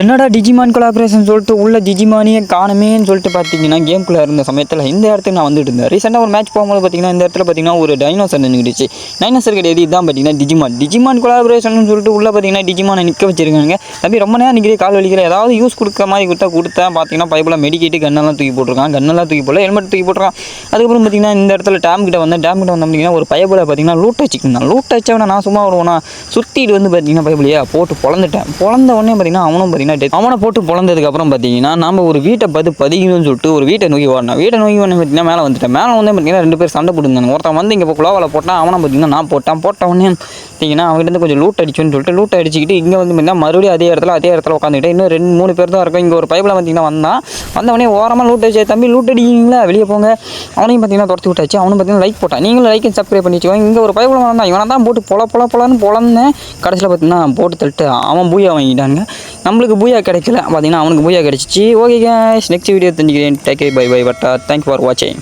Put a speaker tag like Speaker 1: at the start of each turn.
Speaker 1: என்னடா Digimon collaboration சொல்லிட்டு உள்ள டிஜிமானியே காணுமேன்னு சொல்லிட்டு பார்த்தீங்கன்னா கேம்குள்ளே இருந்த சமயத்தில் இந்த இடத்துக்கு நான் வந்துட்டு இருந்தேன். ரீசெண்டாக ஒரு மேட்ச் போகும்போது பார்த்தீங்கன்னா இந்த இடத்துல பார்த்தீங்கன்னா ஒரு டைனோசர் நின்றுச்சு. டைனோசர் கிடையாது, இதுதான் பார்த்தீங்கன்னா டிஜிமான் கொலாபரேஷன் சொல்லிட்டு உள்ள பார்த்தீங்கன்னா டிஜிமானை நிற்க வச்சிருக்காங்க. தம்பி ரொம்ப நேரம் நிற்கிறே, கால் வலிக்கிற, ஏதாவது யூஸ் கொடுக்க மாதிரி கொடுத்தேன். பார்த்தீங்கன்னா பைப்பில் மெடிக்கேட்டு கண்ணெல்லாம் தூக்கி போட்டிருக்கான், கண்ணெல்லாம் தூக்கி போடல, ஹெல்மெட் தூக்கி போட்டிருக்கான். அதுக்கப்புறம் பார்த்தீங்கன்னா இந்த இடத்துல டேம் கிட்ட வந்தோம் அப்படின்னா ஒரு பைப்பில் பார்த்தீங்கன்னா லூட் வச்சுக்கிட்டான். லூட் வச்சவன நான் சும்மா வருவோன்னா சுற்றிட்டு வந்து பார்த்தீங்கன்னா பைப்பிலையே போட்டு பொழந்துட்டேன். பொழந்த உடனே பார்த்தீங்கன்னா அவனும் பார்த்தீங்கன்னா அவனை போட்டு பொழந்ததுக்கப்புறம் பார்த்தீங்கன்னா நம்ம ஒரு வீட்டை பார்த்து பதிக்கணும்னு சொல்லிட்டு ஒரு வீட்டை நோக்கி ஓடணும். வீட்டை நோக்கி பார்த்தீங்கன்னா மேலே வந்துட்டேன். மேலே வந்து பார்த்தீங்கன்னா 2 பேர் சண்டை போட்டுருந்தாங்க. ஒருத்தன் வந்து இங்கே இப்போ குளோவால் போட்டான், அவனை பார்த்தீங்கன்னா நான் போட்ட உடனே பார்த்தீங்கன்னா அவங்ககிட்ட கொஞ்சம் லூட் அடிச்சுன்னு சொல்லிட்டு லூட் அடிச்சுக்கிட்டு இங்கே வந்து பார்த்தீங்கன்னா மறுபடியும் அதே இடத்துல உட்காந்துக்கிட்டு இன்னும் 2-3 பேர் தான் இருக்கும். இங்கே ஒரு பைப்பில் பார்த்தீங்கன்னா வந்தவனே ஓரமாக லூட் அடிச்சு, தம்பி லூட் அடிக்கிங்களா, வெளியே போங்க. அவனையும் பார்த்தீங்கன்னா துரத்தி விட்டாச்சு. அவனும் பார்த்தீங்கன்னா லைக் போட்டான். நீங்களும் லைக் சப்ஸ்கிரைப் பண்ணி வச்சுக்கோங்க. இங்கே ஒரு பைப்பில் வந்தான், இவனை தான் போட்டு பொலன்னு பொழந்தேன். கடைசியில் பார்த்தீங்கன்னா போட்டு தள்ளிட்டு அவன் பூயா வாங்கிட்டாங்க. நம்மளுக்கு பூயா கிடைக்கல, பார்த்தீங்கன்னா அவனுக்கு பூயா கிடைச்சிச்சு. ஓகே கைஸ், நெக்ஸ்ட் வீடியோ தெரிஞ்சுக்கிறேன். டேக் கேர், பை பை, பட்டா. தேங்க்ஸ் ஃபார் வாட்சிங்.